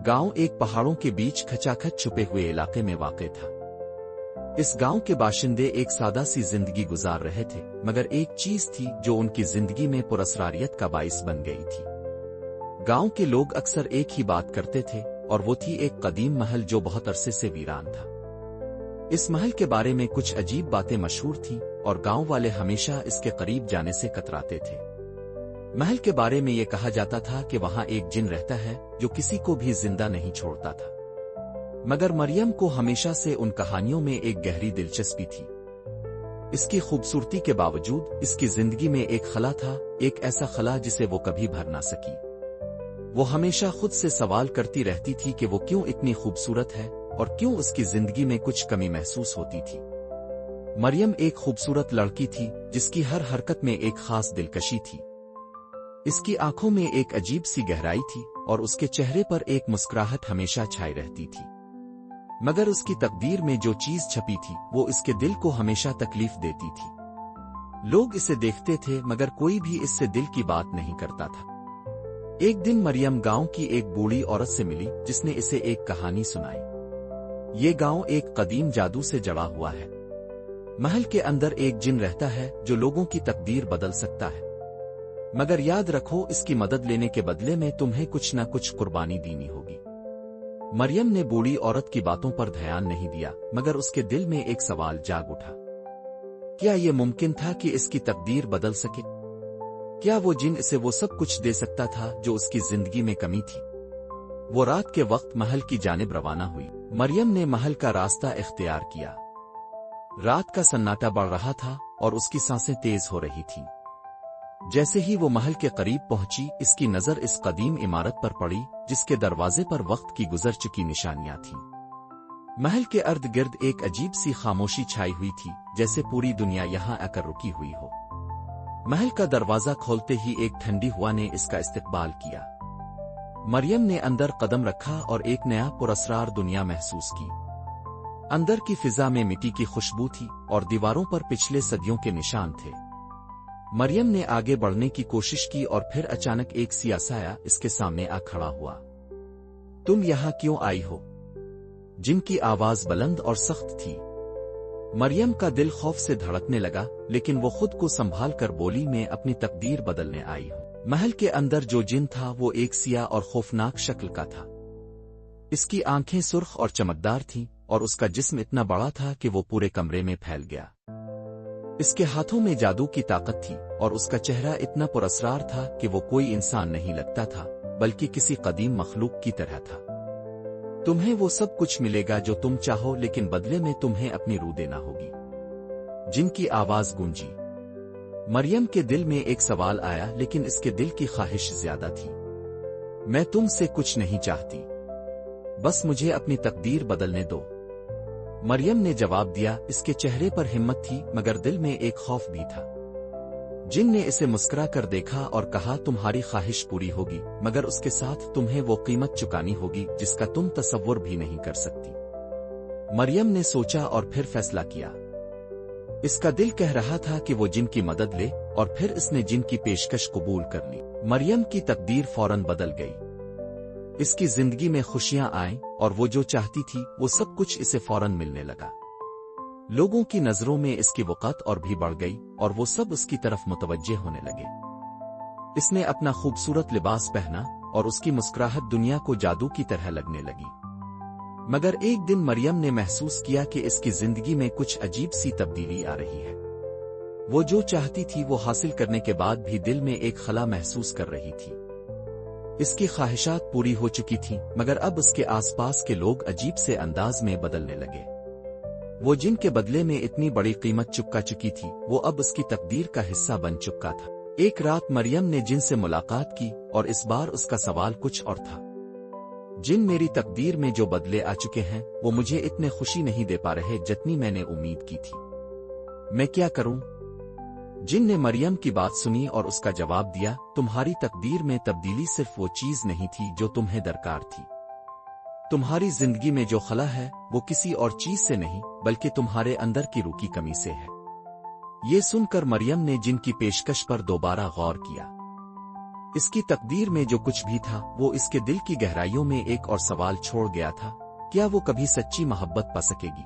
गांव एक पहाड़ों के बीच खचाखच छुपे हुए इलाके में वाक़ था। इस गांव के बाशिंदे एक सादा सी जिंदगी गुजार रहे थे, मगर एक चीज थी जो उनकी जिंदगी में पुरअसरारियत का बाइस बन गई थी। गांव के लोग अक्सर एक ही बात करते थे, और वो थी एक कदीम महल जो बहुत अरसे से वीरान था। इस महल के बारे में कुछ अजीब बातें मशहूर थीं, और गांव वाले हमेशा इसके करीब जाने से कतराते थे। महल के बारे में ये कहा जाता था कि वहां एक जिन रहता है जो किसी को भी जिंदा नहीं छोड़ता था। मगर मरियम को हमेशा से उन कहानियों में एक गहरी दिलचस्पी थी। इसकी खूबसूरती के बावजूद इसकी जिंदगी में एक खला था, एक ऐसा खला जिसे वो कभी भर ना सकी। वो हमेशा खुद से सवाल करती रहती थी कि वो क्यों इतनी खूबसूरत है और क्यों उसकी जिंदगी में कुछ कमी महसूस होती थी। मरियम एक खूबसूरत लड़की थी जिसकी हर हरकत में एक खास दिलकशी थी। इसकी आंखों में एक अजीब सी गहराई थी और उसके चेहरे पर एक मुस्कुराहट हमेशा छाई रहती थी। मगर उसकी तकदीर में जो चीज छपी थी वो इसके दिल को हमेशा तकलीफ देती थी। लोग इसे देखते थे मगर कोई भी इससे दिल की बात नहीं करता था। एक दिन मरियम गांव की एक बूढ़ी औरत से मिली जिसने इसे एक कहानी सुनाई। ये गांव एक कदीम जादू से जड़ा हुआ है। महल के अंदर एक जिन रहता है जो लोगों की तकदीर बदल सकता है, मगर याद रखो इसकी मदद लेने के बदले में तुम्हें कुछ न कुछ कुर्बानी देनी होगी। मरियम ने बूढ़ी औरत की बातों पर ध्यान नहीं दिया, मगर उसके दिल में एक सवाल जाग उठा। क्या यह मुमकिन था कि इसकी तकदीर बदल सके? क्या वो जिन इसे वो सब कुछ दे सकता था जो उसकी जिंदगी में कमी थी? वो रात के वक्त महल की जानिब रवाना हुई। मरियम ने महल का रास्ता इख्तियार किया। रात का सन्नाटा बढ़ रहा था और उसकी सांसें तेज हो रही थीं। जैसे ही वो महल के करीब पहुंची, इसकी नजर इस कदीम इमारत पर पड़ी जिसके दरवाजे पर वक्त की गुजर चुकी निशानियां थीं। महल के अर्द गिर्द एक अजीब सी खामोशी छाई हुई थी, जैसे पूरी दुनिया यहां आकर रुकी हुई हो। महल का दरवाजा खोलते ही एक ठंडी हवा ने इसका इस्तकबाल किया। मरियम ने अंदर कदम रखा और एक नया पुरअसरार दुनिया महसूस की। अंदर की फिजा में मिट्टी की खुशबू थी और दीवारों पर पिछले सदियों के निशान थे। मरियम ने आगे बढ़ने की कोशिश की और फिर अचानक एक सियासाया इसके सामने आ खड़ा हुआ। तुम यहां क्यों आई हो? जिनकी आवाज बुलंद और सख्त थी। मरियम का दिल खौफ से धड़कने लगा, लेकिन वो खुद को संभाल कर बोली, मैं अपनी तकदीर बदलने आई हूं। महल के अंदर जो जिन था वो एक सियाह और खौफनाक शक्ल का था। इसकी आंखें सुर्ख और चमकदार थीं और उसका जिस्म इतना बड़ा था कि वो पूरे कमरे में फैल गया। इसके हाथों में जादू की ताकत थी और उसका चेहरा इतना पुरअसरार था कि वो कोई इंसान नहीं लगता था, बल्कि किसी कदीम मखलूक की तरह था। तुम्हें वो सब कुछ मिलेगा जो तुम चाहो, लेकिन बदले में तुम्हें अपनी रूह देना होगी। जिनकी आवाज गूंजी। मरियम के दिल में एक सवाल आया, लेकिन इसके दिल की ख्वाहिश ज्यादा थी। मैं तुमसे कुछ नहीं चाहती, बस मुझे अपनी तकदीर बदलने दो। मरियम ने जवाब दिया। इसके चेहरे पर हिम्मत थी मगर दिल में एक खौफ भी था। जिन ने इसे मुस्कुरा कर देखा और कहा, तुम्हारी ख्वाहिश पूरी होगी, मगर उसके साथ तुम्हें वो कीमत चुकानी होगी जिसका तुम तसव्वुर भी नहीं कर सकती। मरियम ने सोचा और फिर फैसला किया। इसका दिल कह रहा था कि वो जिन की मदद ले, और फिर इसने जिन की पेशकश कबूल कर ली। मरियम की तकदीर फौरन बदल गई। इसकी जिंदगी में खुशियां आईं और वो जो चाहती थी वो सब कुछ इसे फौरन मिलने लगा। लोगों की नजरों में इसकी वक़्त और भी बढ़ गई और वो सब उसकी तरफ मुतवज्जे होने लगे। इसने अपना खूबसूरत लिबास पहना और उसकी मुस्कुराहट दुनिया को जादू की तरह लगने लगी। मगर एक दिन मरियम ने महसूस किया कि इसकी जिंदगी में कुछ अजीब सी तब्दीली आ रही है। वो जो चाहती थी वो हासिल करने के बाद भी दिल में एक खला महसूस कर रही थी। इसकी ख्वाहिशात पूरी हो चुकी थीं, मगर अब उसके आसपास के लोग अजीब से अंदाज में बदलने लगे। वो जिनके बदले में इतनी बड़ी कीमत चुका चुकी थी, वो अब उसकी तकदीर का हिस्सा बन चुका था। एक रात मरियम ने जिन से मुलाकात की और इस बार उसका सवाल कुछ और था। जिन, मेरी तकदीर में जो बदले आ चुके हैं वो मुझे इतने खुशी नहीं दे पा रहे जितनी मैंने उम्मीद की थी। मैं क्या करूं? जिन ने मरियम की बात सुनी और उसका जवाब दिया, तुम्हारी तकदीर में तब्दीली सिर्फ वो चीज नहीं थी जो तुम्हें दरकार थी। तुम्हारी जिंदगी में जो खला है वो किसी और चीज से नहीं, बल्कि तुम्हारे अंदर की रूह की कमी से है। ये सुनकर मरियम ने जिन की पेशकश पर दोबारा गौर किया। इसकी तकदीर में जो कुछ भी था वो इसके दिल की गहराइयों में एक और सवाल छोड़ गया था, क्या वो कभी सच्ची मोहब्बत पा सकेगी?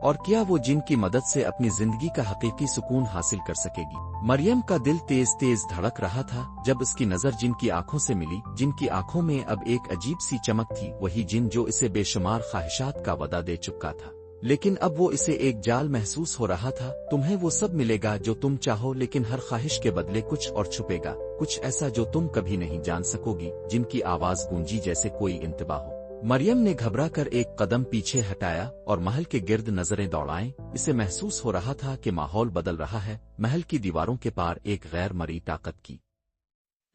और क्या वो जिन की मदद से अपनी जिंदगी का हकीकी सुकून हासिल कर सकेगी? मरियम का दिल तेज तेज धड़क रहा था जब उसकी नजर जिन की आंखों से मिली, जिनकी आंखों में अब एक अजीब सी चमक थी, वही जिन जो इसे बेशुमार ख्वाहिशात का वदा दे चुका था। लेकिन अब वो इसे एक जाल महसूस हो रहा था। तुम्हें वो सब मिलेगा जो तुम चाहो, लेकिन हर ख्वाहिश के बदले कुछ और छुपेगा, कुछ ऐसा जो तुम कभी नहीं जान सकोगी। जिनकी आवाज गूंजी जैसे कोई इंतबा हो। मरियम ने घबरा कर एक कदम पीछे हटाया और महल के गिर्द नजरें दौड़ाएं। इसे महसूस हो रहा था कि माहौल बदल रहा है। महल की दीवारों के पार एक गैर मरी ताकत की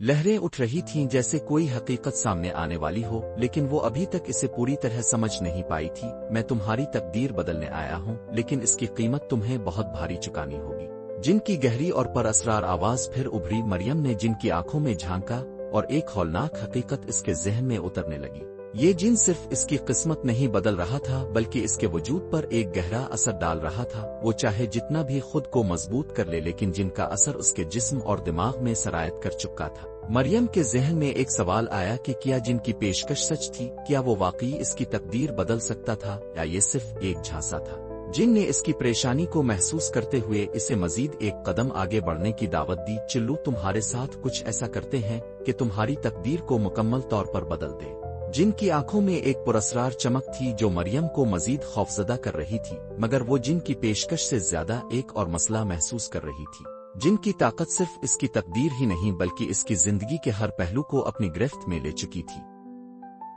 लहरें उठ रही थीं, जैसे कोई हकीकत सामने आने वाली हो, लेकिन वो अभी तक इसे पूरी तरह समझ नहीं पाई थी। मैं तुम्हारी तकदीर बदलने आया हूँ, लेकिन इसकी कीमत तुम्हें बहुत भारी चुकानी होगी। जिनकी गहरी और परअसरार आवाज फिर उभरी। मरियम ने जिनकी आंखों में झांका और एक हौलनाक हकीकत इसके जहन में उतरने लगी। ये जिन सिर्फ इसकी किस्मत नहीं बदल रहा था, बल्कि इसके वजूद पर एक गहरा असर डाल रहा था। वो चाहे जितना भी खुद को मजबूत कर ले, लेकिन जिनका असर उसके जिस्म और दिमाग में सरायत कर चुका था। मरियम के जहन में एक सवाल आया कि क्या जिनकी पेशकश सच थी? क्या वो वाकई इसकी तकदीर बदल सकता था, या ये सिर्फ एक झांसा था? जिन ने इसकी परेशानी को महसूस करते हुए इसे मजीद एक कदम आगे बढ़ने की दावत दी। चिल्लू, तुम्हारे साथ कुछ ऐसा करते हैं कि तुम्हारी तकदीर को मुकम्मल तौर पर बदल दे। जिनकी आंखों में एक पुरस्कार चमक थी जो मरियम को मजीद खौफजदा कर रही थी, मगर वो जिनकी पेशकश से ज्यादा एक और मसला महसूस कर रही थी। जिनकी ताकत सिर्फ इसकी तकदीर ही नहीं, बल्कि इसकी जिंदगी के हर पहलू को अपनी गिरफ्त में ले चुकी थी।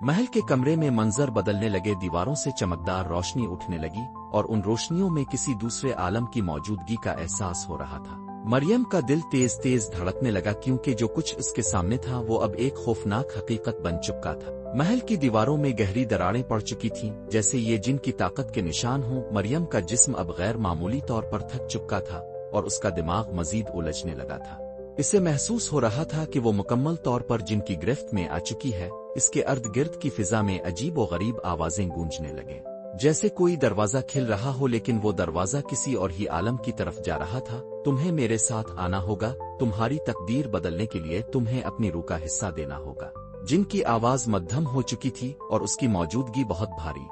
महल के कमरे में मंजर बदलने लगे। दीवारों से चमकदार रोशनी उठने लगी और उन रोशनियों में किसी दूसरे आलम की मौजूदगी का एहसास हो रहा था। मरियम का दिल तेज तेज धड़कने लगा, क्योंकि जो कुछ उसके सामने था वो अब एक खौफनाक हकीकत बन चुका था। महल की दीवारों में गहरी दरारें पड़ चुकी थीं, जैसे ये जिन की ताकत के निशान हों। मरियम का जिस्म अब गैर मामूली तौर पर थक चुका था और उसका दिमाग मजीद उलझने लगा था। इसे महसूस हो रहा था कि वो मुकम्मल तौर पर जिनकी गिरफ्त में आ चुकी है। इसके अर्द गिर्द की फिजा में अजीब व गरीब आवाजें गूंजने लगे, जैसे कोई दरवाजा खिल रहा हो, लेकिन वो दरवाजा किसी और ही आलम की तरफ जा रहा था। तुम्हें मेरे साथ आना होगा। तुम्हारी तकदीर बदलने के लिए तुम्हें अपनी रूह का हिस्सा देना होगा। जिनकी आवाज मध्यम हो चुकी थी और उसकी मौजूदगी बहुत भारी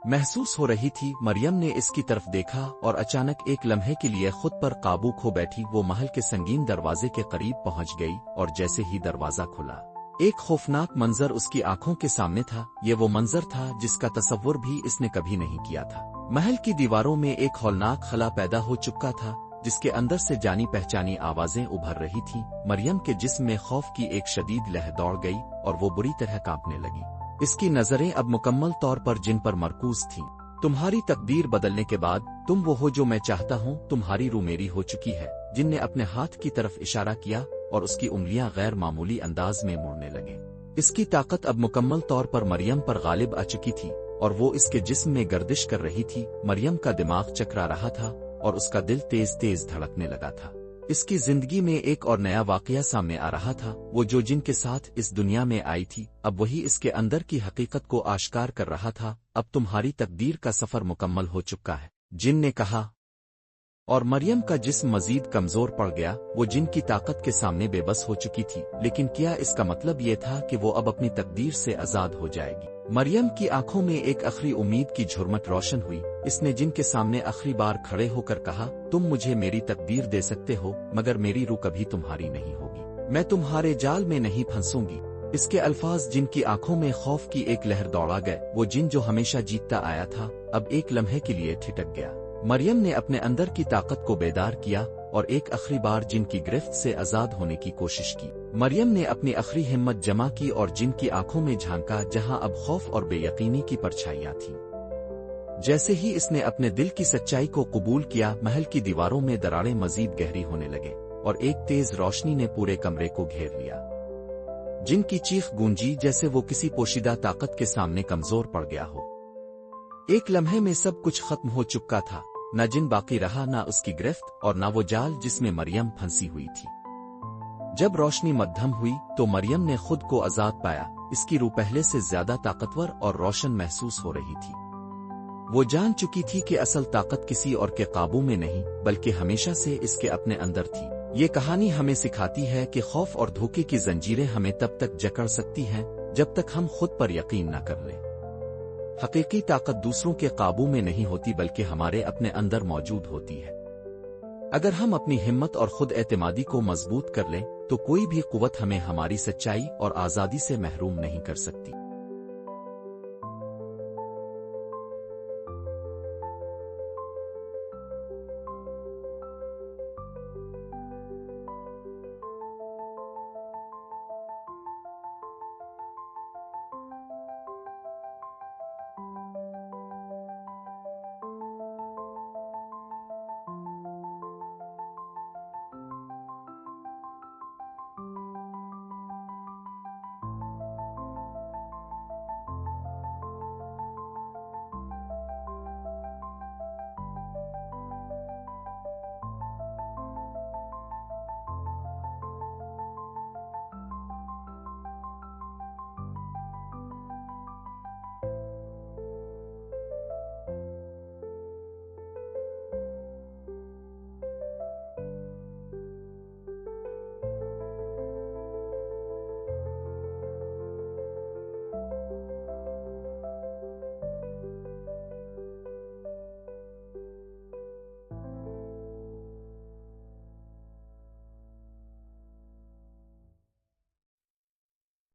महसूस हो रही थी। मरियम ने इसकी तरफ देखा और अचानक एक लम्हे के लिए खुद पर काबू खो बैठी। वो महल के संगीन दरवाजे के करीब पहुंच गई और जैसे ही दरवाजा खुला, एक खौफनाक मंजर उसकी आंखों के सामने था। ये वो मंजर था जिसका तसव्वुर भी इसने कभी नहीं किया था। महल की दीवारों में एक हौलनाक खला पैदा हो चुका था, जिसके अंदर से जानी पहचानी आवाजें उभर रही थीं। मरियम के जिस्म में खौफ की एक शदीद लहर दौड़ गई और वो बुरी तरह कांपने लगी। इसकी नजरें अब मुकम्मल तौर पर जिन पर मरकूज थीं। तुम्हारी तकदीर बदलने के बाद तुम वो हो जो मैं चाहता हूँ। तुम्हारी रूह मेरी हो चुकी है। जिन ने अपने हाथ की तरफ इशारा किया और उसकी उंगलियां गैर मामूली अंदाज में मुड़ने लगे। इसकी ताकत अब मुकम्मल तौर पर मरियम पर गालिब आ चुकी थी और वो इसके जिस्म में गर्दिश कर रही थी। मरियम का दिमाग चकरा रहा था और उसका दिल तेज तेज धड़कने लगा था। इसकी जिंदगी में एक और नया वाकया सामने आ रहा था। वो जो जिनके साथ इस दुनिया में आई थी, अब वही इसके अंदर की हकीकत को आश्कार कर रहा था। अब तुम्हारी तकदीर का सफर मुकम्मल हो चुका है, जिन ने कहा, और मरियम का जिस्म मजीद कमजोर पड़ गया। वो जिन की ताकत के सामने बेबस हो चुकी थी, लेकिन क्या इसका मतलब ये था कि वो अब अपनी तकदीर से आजाद हो जाएगी? मरियम की आंखों में एक आखिरी उम्मीद की झुरमट रोशन हुई। इसने जिन के सामने आखिरी बार खड़े होकर कहा, तुम मुझे मेरी तकदीर दे सकते हो, मगर मेरी रूह कभी तुम्हारी नहीं होगी। मैं तुम्हारे जाल में नहीं फंसूंगी। इसके अल्फाज जिनकी आंखों में खौफ की एक लहर दौड़ा गए। वो जिन जो हमेशा जीतता आया था, अब एक लम्हे के लिए ठिठक गया। मरियम ने अपने अंदर की ताकत को बेदार किया और एक आखिरी बार जिन की गिरफ्त से आजाद होने की कोशिश की। मरियम ने अपनी आखिरी हिम्मत जमा की और जिन की आंखों में झांका, जहां अब खौफ और बेयकीनी की परछाइयां थीं। जैसे ही इसने अपने दिल की सच्चाई को कबूल किया, महल की दीवारों में दरारें मजीद गहरी होने लगे और एक तेज रोशनी ने पूरे कमरे को घेर लिया। जिन की चीख गूंजी जैसे वो किसी पोशीदा ताकत के सामने कमजोर पड़ गया हो। एक लम्हे में सब कुछ खत्म हो चुका था। न जिन बाकी रहा, न उसकी गिरफ्त और न वो जाल जिसमें मरियम फंसी हुई थी। जब रोशनी मध्यम हुई तो मरियम ने खुद को आजाद पाया। इसकी रूह पहले से ज्यादा ताकतवर और रोशन महसूस हो रही थी। वो जान चुकी थी कि असल ताकत किसी और के काबू में नहीं, बल्कि हमेशा से इसके अपने अंदर थी। یہ کہانی ہمیں سکھاتی ہے کہ خوف اور دھوکے کی زنجیریں ہمیں تب تک جکڑ سکتی ہیں جب تک ہم خود پر یقین نہ کر لیں۔ حقیقی طاقت دوسروں کے قابو میں نہیں ہوتی بلکہ ہمارے اپنے اندر موجود ہوتی ہے۔ اگر ہم اپنی ہمت اور خود اعتمادی کو مضبوط کر لیں تو کوئی بھی قوت ہمیں ہماری سچائی اور آزادی سے محروم نہیں کر سکتی۔